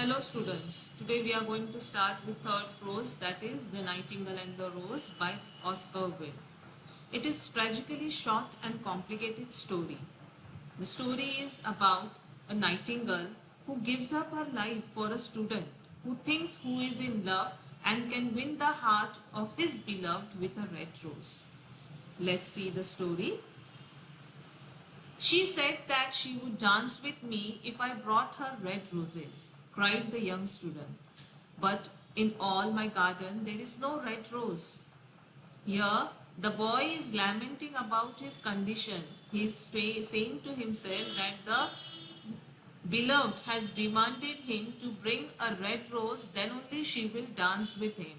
Hello students, today we are going to start with third prose, that is The Nightingale and the Rose by Oscar Wilde. It is tragically short and complicated story. The story is about a nightingale who gives up her life for a student who thinks who is in love and can win the heart of his beloved with a red rose. Let's see the story. She said that she would dance with me if I brought her red roses, cried the young student. But in all my garden there is no red rose. Here the boy is lamenting about his condition. He is saying to himself that the beloved has demanded him to bring a red rose, then only she will dance with him.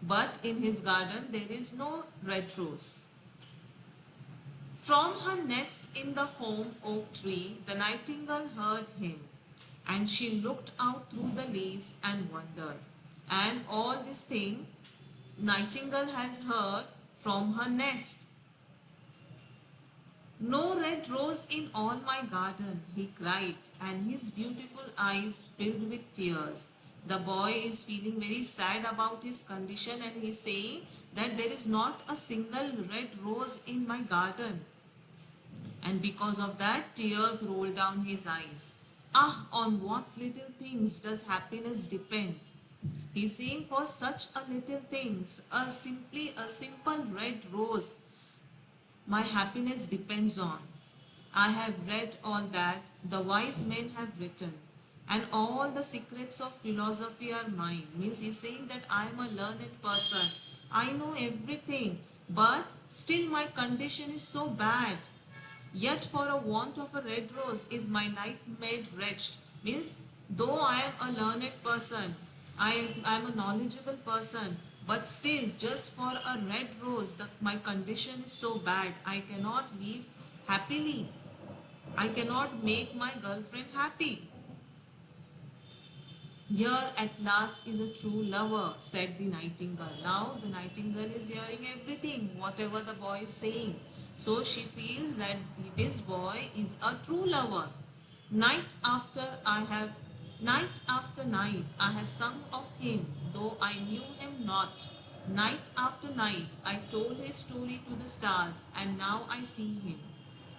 But in his garden there is no red rose. From her nest in the holm oak tree, the nightingale heard him, and she looked out through the leaves and wondered. And all this thing, nightingale has heard from her nest. No red rose in all my garden, he cried, and his beautiful eyes filled with tears. The boy is feeling very sad about his condition, and he is saying that there is not a single red rose in my garden. And because of that, tears roll down his eyes. Ah, on what little things does happiness depend? He's saying for such a little things, simply a simple red rose, my happiness depends on. I have read all that the wise men have written, and all the secrets of philosophy are mine. Means he's saying that I am a learned person. I know everything, but still my condition is so bad. Yet for a want of a red rose is my life made wretched. Means though I am a learned person, I am a knowledgeable person, but still just for a red rose, my condition is so bad. I cannot live happily. I cannot make my girlfriend happy. Here at last is a true lover, said the nightingale. Now the nightingale is hearing everything, whatever the boy is saying. So she feels that this boy is a true lover. Night after night I have sung of him, though I knew him not. Night after night I told his story to the stars, and now I see him.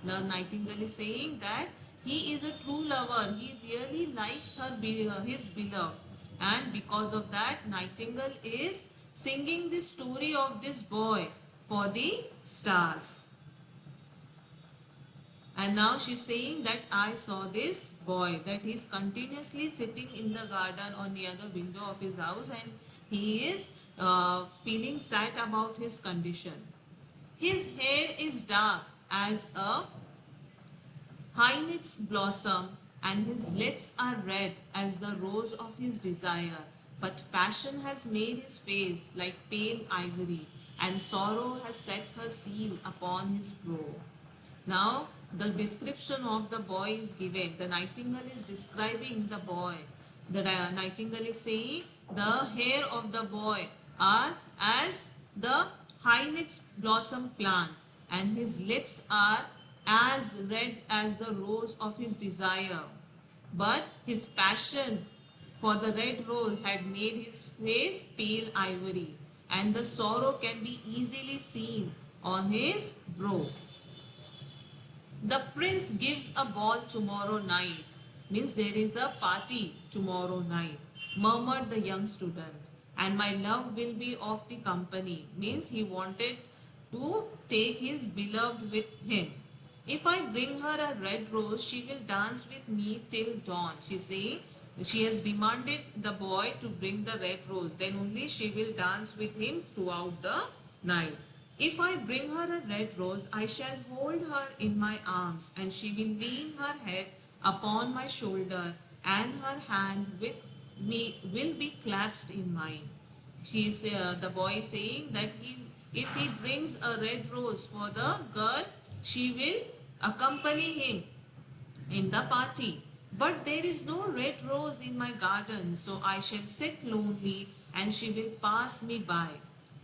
The nightingale is saying that he is a true lover. He really likes his beloved, and because of that, nightingale is singing the story of this boy for the stars. And now she's saying that I saw this boy, that he's continuously sitting in the garden or near the window of his house, and he is feeling sad about his condition. His hair is dark as a hynth's blossom, and his lips are red as the rose of his desire. But passion has made his face like pale ivory, and sorrow has set her seal upon his brow. Now, the description of the boy is given. The nightingale is describing the boy. The nightingale is saying the hair of the boy are as the hynth's blossom plant, and his lips are as red as the rose of his desire. But his passion for the red rose had made his face pale ivory, and the sorrow can be easily seen on his brow. The prince gives a ball tomorrow night. Means there is a party tomorrow night, murmured the young student. And my love will be of the company. Means he wanted to take his beloved with him. If I bring her a red rose, she will dance with me till dawn. She has demanded the boy to bring the red rose. Then only she will dance with him throughout the night. If I bring her a red rose, I shall hold her in my arms, and she will lean her head upon my shoulder, and her hand with me will be clasped in mine. The boy is saying that if he brings a red rose for the girl, she will accompany him in the party. But there is no red rose in my garden, so I shall sit lonely, and she will pass me by.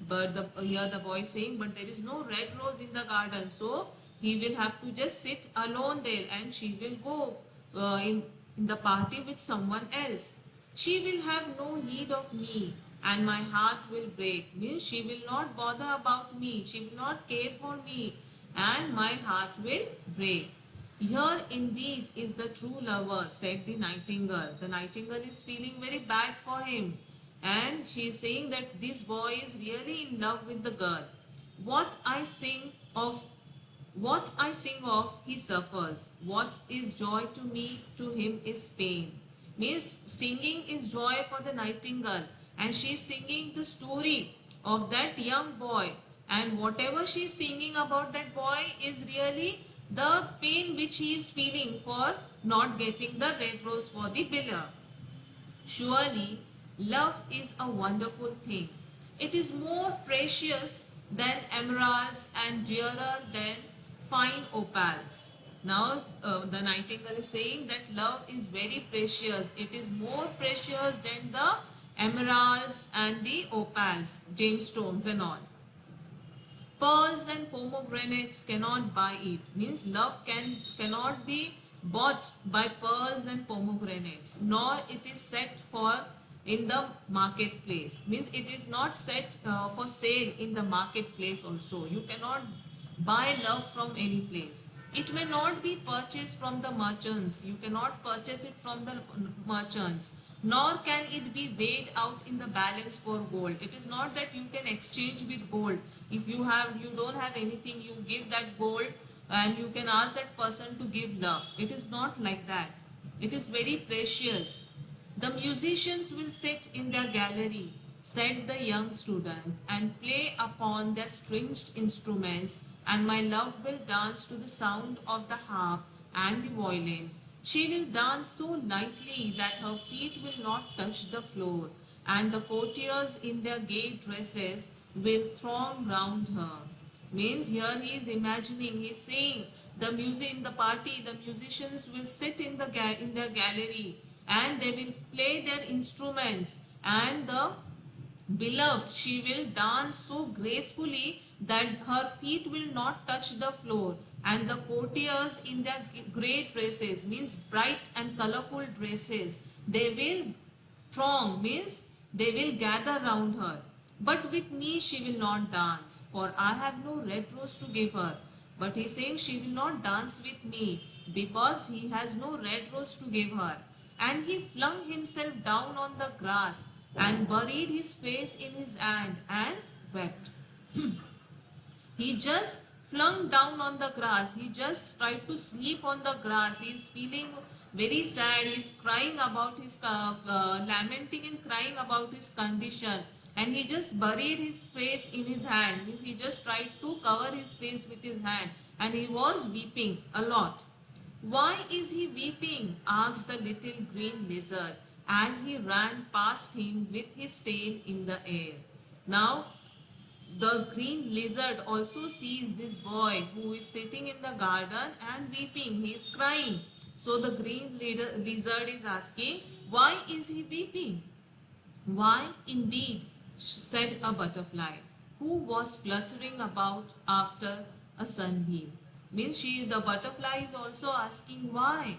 But here the boy is saying, but there is no red rose in the garden, so he will have to just sit alone there, and she will go in the party with someone else. She will have no heed of me, and my heart will break. Means she will not bother about me, she will not care for me, and my heart will break. Here indeed is the true lover, said the nightingale. The nightingale is feeling very bad for him, and she is saying that this boy is really in love with the girl. What I sing of what I sing of, he suffers. What is joy to me, to him is pain. Means singing is joy for the nightingale, and she is singing the story of that young boy. And whatever she is singing about that boy is really the pain which he is feeling for not getting the red rose for the beloved. Surely, love is a wonderful thing. It is more precious than emeralds and dearer than fine opals. Now, the nightingale is saying that love is very precious. It is more precious than the emeralds and the opals, gemstones and all. Pearls and pomegranates cannot buy it. Means love cannot be bought by pearls and pomegranates, nor it is set for in the marketplace. Means it is not set for sale in the marketplace also. You cannot buy love from any place. It may not be purchased from the merchants. You cannot purchase it from the merchants, nor can it be weighed out in the balance for gold. It is not that you can exchange with gold. If you don't have anything, you give that gold and you can ask that person to give love. It is not like that. It is very precious. The musicians will sit in their gallery, said the young student, and play upon their stringed instruments, and my love will dance to the sound of the harp and the violin. She will dance so lightly that her feet will not touch the floor, and the courtiers in their gay dresses will throng round her. Means here he is imagining, he is saying the music in the party, the musicians will sit in in their gallery and they will play their instruments, and the beloved, she will dance so gracefully that her feet will not touch the floor, and the courtiers in their great dresses, means bright and colorful dresses, they will throng, means they will gather round her. But with me she will not dance, for I have no red rose to give her. But he is saying she will not dance with me because he has no red rose to give her. And he flung himself down on the grass and buried his face in his hand and wept. He just flung down on the grass. He just tried to sleep on the grass. He is feeling very sad. He is crying about his, lamenting and crying about his condition. And he just buried his face in his hand. Means he just tried to cover his face with his hand. And he was weeping a lot. Why is he weeping? Asked the little green lizard as he ran past him with his tail in the air. Now, the green lizard also sees this boy who is sitting in the garden and weeping. He is crying. So the green lizard is asking, why is he weeping? Why indeed, said a butterfly, who was fluttering about after a sunbeam. Means the butterfly is also asking why.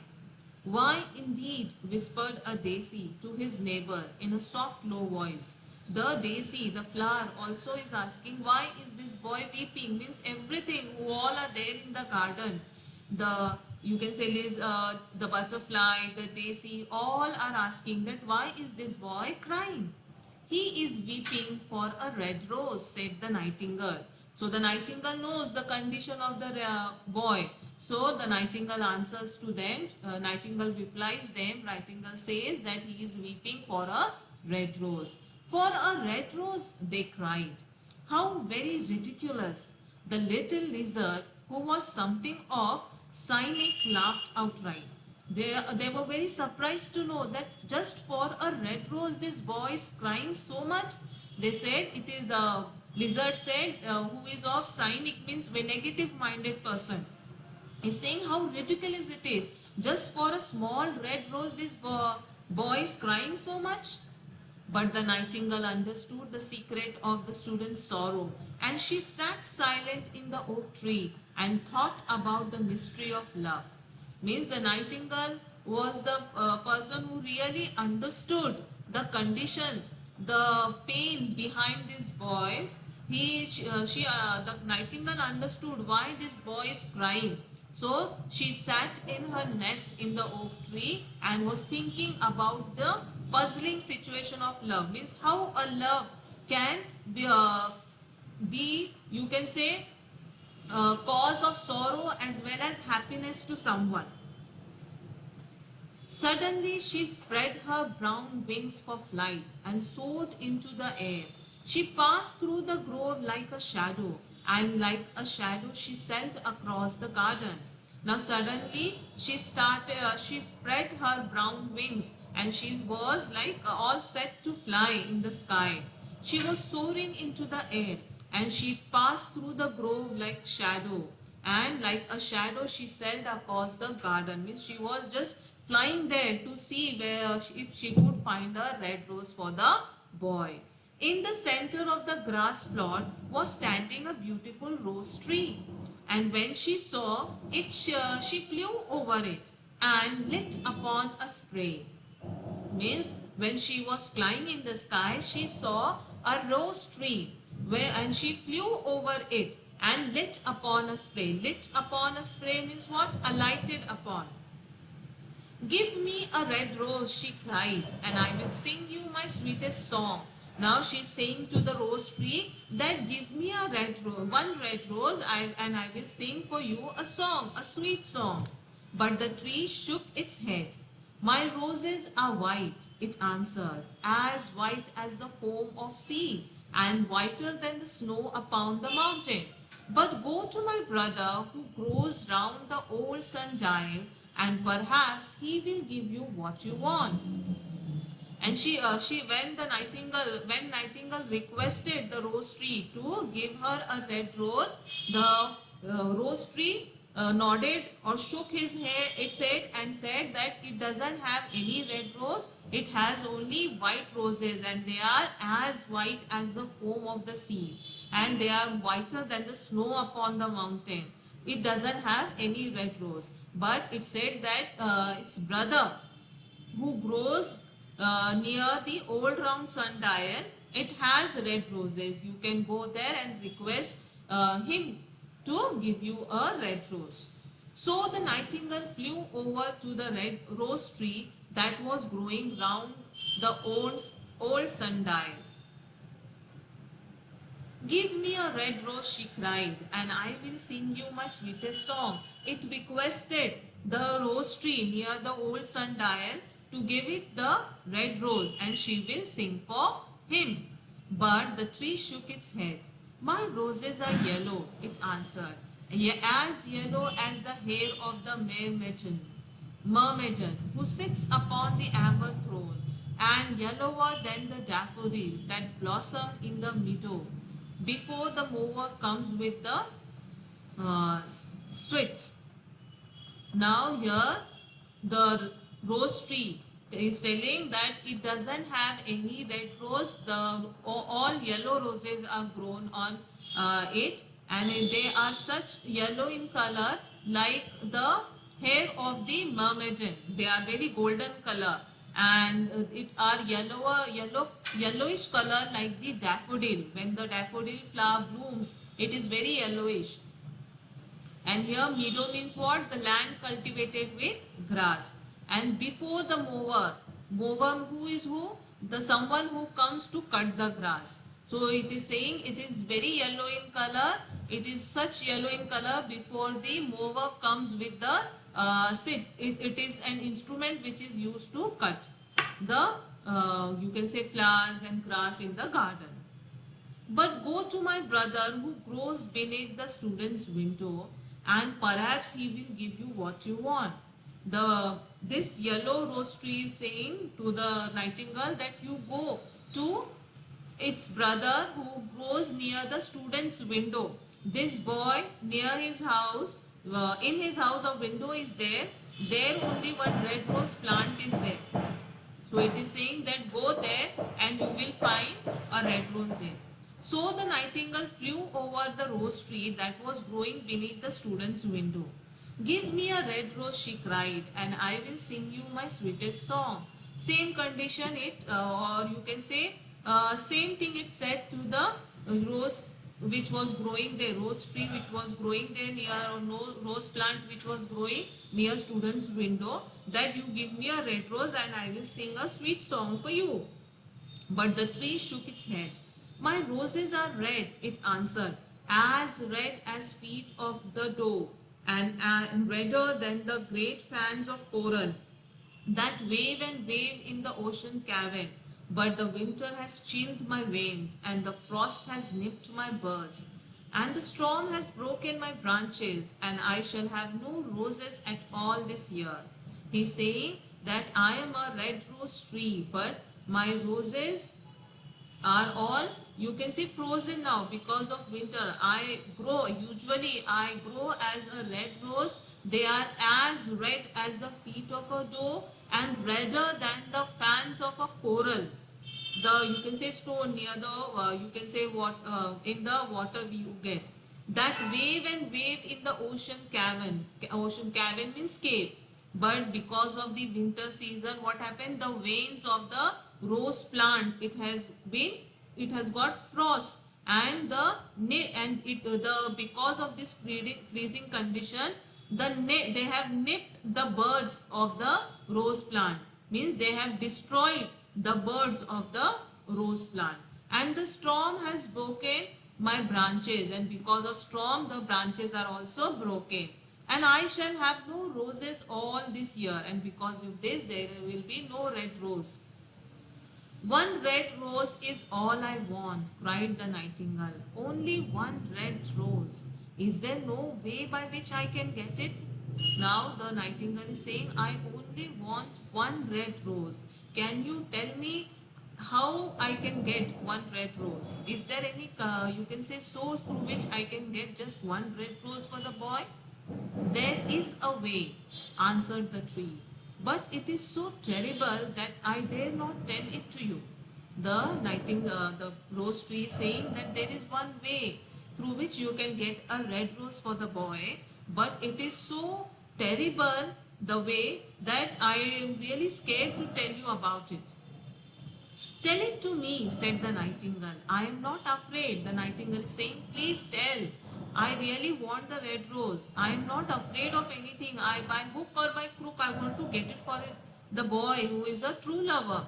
Why indeed, whispered a daisy to his neighbor in a soft low voice. The daisy, the flower, also is asking why is this boy weeping. Means everything, who all are there in the garden. You can say the butterfly, the daisy, all are asking that why is this boy crying? He is weeping for a red rose, said the nightingale. So the nightingale knows the condition of the boy. So the nightingale answers to them, nightingale replies them, nightingale says that he is weeping for a red rose. For a red rose, they cried. How very ridiculous! The little lizard, who was something of cynic, laughed outright. They were very surprised to know that just for a red rose, this boy is crying so much. They said, it is the lizard said, who is of cynic, means a negative minded person, is saying how ridiculous it is. Just for a small red rose, this boy is crying so much. But the nightingale understood the secret of the student's sorrow, and she sat silent in the oak tree and thought about the mystery of love. Means the nightingale was the person who really understood the condition, the pain behind these boys. The nightingale understood why this boy is crying. So she sat in her nest in the oak tree and was thinking about the puzzling situation of love. Means how a love can be, you can say, cause of sorrow as well as happiness to someone. Suddenly she spread her brown wings for flight and soared into the air. She passed through the grove like a shadow, and like a shadow she sailed across the garden. Now suddenly she spread her brown wings and she was like all set to fly in the sky. She was soaring into the air and she passed through the grove like shadow, and like a shadow she sailed across the garden. Means she was just flying there to see where if she could find a red rose for the boy. In the center of the grass plot was standing a beautiful rose tree, and when she saw it, she flew over it and lit upon a spray. Means when she was flying in the sky, she saw a rose tree where, and she flew over it and lit upon a spray. Lit upon a spray means what? Alighted upon. Give me a red rose, she cried, and I will sing you my sweetest song. Now she is saying to the rose tree that give me a red rose, one red rose, and I will sing for you a song, a sweet song. But the tree shook its head. My roses are white, it answered, as white as the foam of sea, and whiter than the snow upon the mountain. But go to my brother who grows round the old sundial, and perhaps he will give you what you want. And when Nightingale requested the rose tree to give her a red rose, the rose tree nodded or shook its head and said that it doesn't have any red rose. It has only white roses, and they are as white as the foam of the sea, and they are whiter than the snow upon the mountain. It doesn't have any red rose, but it said that its brother who grows near the old round sundial, it has red roses. You can go there and request him to give you a red rose. So the nightingale flew over to the red rose tree that was growing round the old sundial. Give me a red rose, she cried, and I will sing you my sweetest song. It requested the rose tree near the old sundial to give it the red rose, and she will sing for him. But the tree shook its head. My roses are yellow, it answered, as yellow as the hair of the mermaiden who sits upon the amber throne, and yellower than the daffodil that blossom in the meadow before the mower comes with the sweat. Now here the rose tree is telling that it doesn't have any red rose. All yellow roses are grown on it, and they are such yellow in color like the hair of the mermaiden. They are very golden color, and it are yellowish color like the daffodil. When the daffodil flower blooms, it is very yellowish. And here meadow means what? The land cultivated with grass. And before the mower who is who? The someone who comes to cut the grass. So it is saying it is very yellow in color. It is such yellow in color before the mower comes with the it is an instrument which is used to cut the you can say flowers and grass in the garden. But go to my brother who grows beneath the student's window, and perhaps he will give you what you want. This yellow rose tree is saying to the nightingale that you go to its brother who grows near the student's window. This boy near his house, in his house a window is there. There only one red rose plant is there. So it is saying that go there and you will find a red rose there. So the nightingale flew over the rose tree that was growing beneath the student's window. Give me a red rose, she cried, and I will sing you my sweetest song. Same condition or you can say, same thing it said to the rose which was growing there, rose tree which was growing there near, or no rose plant which was growing near student's window, that you give me a red rose and I will sing a sweet song for you. But the tree shook its head. My roses are red, it answered, as red as feet of the doe, and redder than the great fans of coral that wave and wave in the ocean cavern. But the winter has chilled my veins, and the frost has nipped my birds, and the storm has broken my branches, and I shall have no roses at all this year. He's saying that I am a red rose tree, but my roses are all, you can say, frozen now because of winter. I grow as a red rose. They are as red as the feet of a doe and redder than the fans of a coral, the, you can say, stone near the, you can say, what, in the water you get, that wave and wave in the ocean cavern. Ocean cavern means cave. But because of the winter season, what happened, the veins of the rose plant, it has got frost, and the because of this freezing condition, they have nipped the buds of the rose plant, means they have destroyed the birds of the rose plant. And the storm has broken my branches, and because of storm the branches are also broken, and I shall have no roses all this year, and because of this there will be no red rose. One red rose is all I want, cried the nightingale. Only one red rose. Is there no way by which I can get it? Now the nightingale is saying, I only want one red rose. Can you tell me how I can get one red rose? Is there any, you can say, source through which I can get just one red rose for the boy? There is a way, answered the tree, but it is so terrible that I dare not tell it to you. The rose tree is saying that there is one way through which you can get a red rose for the boy, but it is so terrible, the way, that I am really scared to tell you about it. Tell it to me, said the nightingale. I am not afraid. The nightingale is saying, please tell. I really want the red rose. I am not afraid of anything. I, by hook or by crook, I want to get it for it, the boy who is a true lover.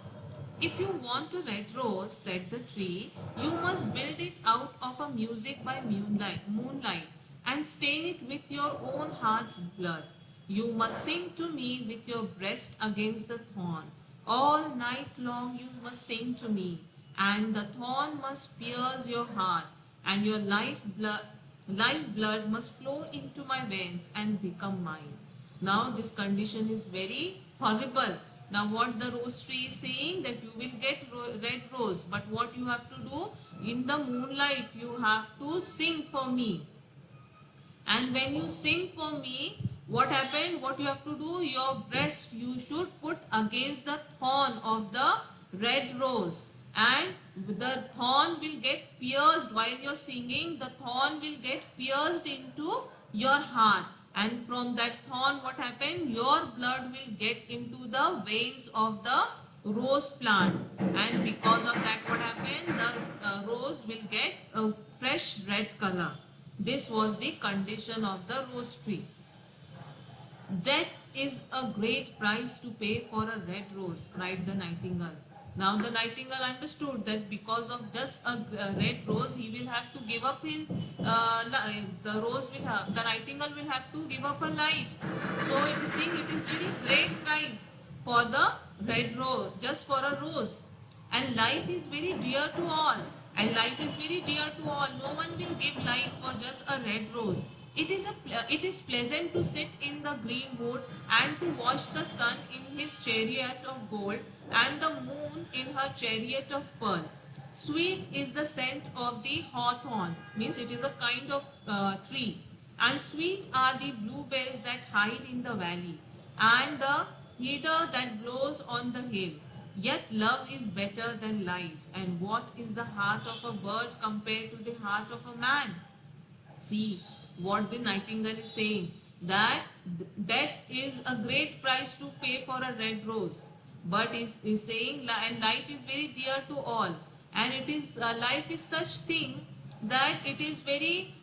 If you want a red rose, said the tree, you must build it out of a music by moonlight, and stain it with your own heart's blood. You must sing to me with your breast against the thorn. All night long you must sing to me, and the thorn must pierce your heart, and your life blood must flow into my veins and become mine. Now this condition is very horrible. Now what the rose tree is saying, that you will get red rose, but what you have to do, in the moonlight you have to sing for me. And when you sing for me, what happened, what you have to do, your breast you should put against the thorn of the red rose, and the thorn will get pierced while you're singing. The thorn will get pierced into your heart, and from that thorn, what happened, your blood will get into the veins of the rose plant, and because of that, what happened, the rose will get a fresh red color. This was the condition of the rose tree. Death is a great price to pay for a red rose, cried the nightingale. Now the nightingale understood that because of just a red rose, he will have to give up his, the nightingale will have to give up her life. So it is saying it is very great price for the red rose, just for a rose. And life is very dear to all. And life is very dear to all. No one will give life for just a red rose. It is pleasant to sit in the green wood and to watch the sun in his chariot of gold and the moon in her chariot of pearl. Sweet is the scent of the hawthorn, means it is a kind of tree, and sweet are the bluebells that hide in the valley, and the heather that blows on the hill. Yet love is better than life, and what is the heart of a bird compared to the heart of a man? See what the nightingale is saying. that death is a great price to pay for a red rose, but is saying and life is very dear to all, and it is life is such thing that it is very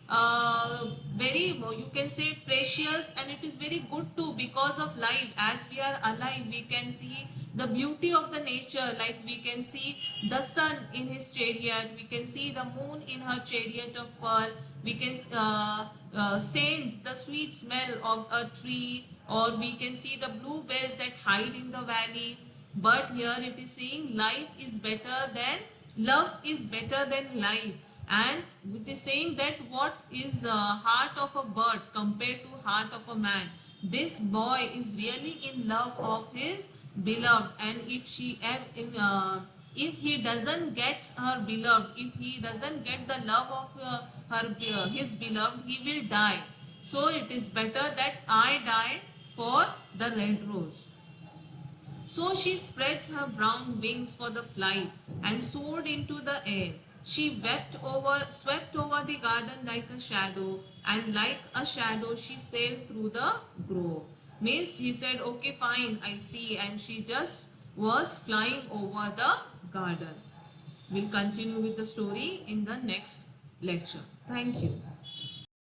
you can say precious, and it is very good too, because of life. As we are alive, we can see the beauty of the nature, like we can see the sun in his chariot, we can see the moon in her chariot of pearl, we can scent the sweet smell of a tree, or we can see the bluebells that hide in the valley. But here it is saying life is better than love is better than life, and it is saying that what is heart of a bird compared to heart of a man. This boy is really in love of his beloved, and if he doesn't get her beloved, if he doesn't get the love of his beloved, he will die. So it is better that I die for the red rose. So she spreads her brown wings for the flight and soared into the air. She swept over the garden like a shadow, and like a shadow she sailed through the grove. Means she said, okay, fine, I'll see, and she just was flying over the garden. We'll continue with the story in the next lecture. Thank you.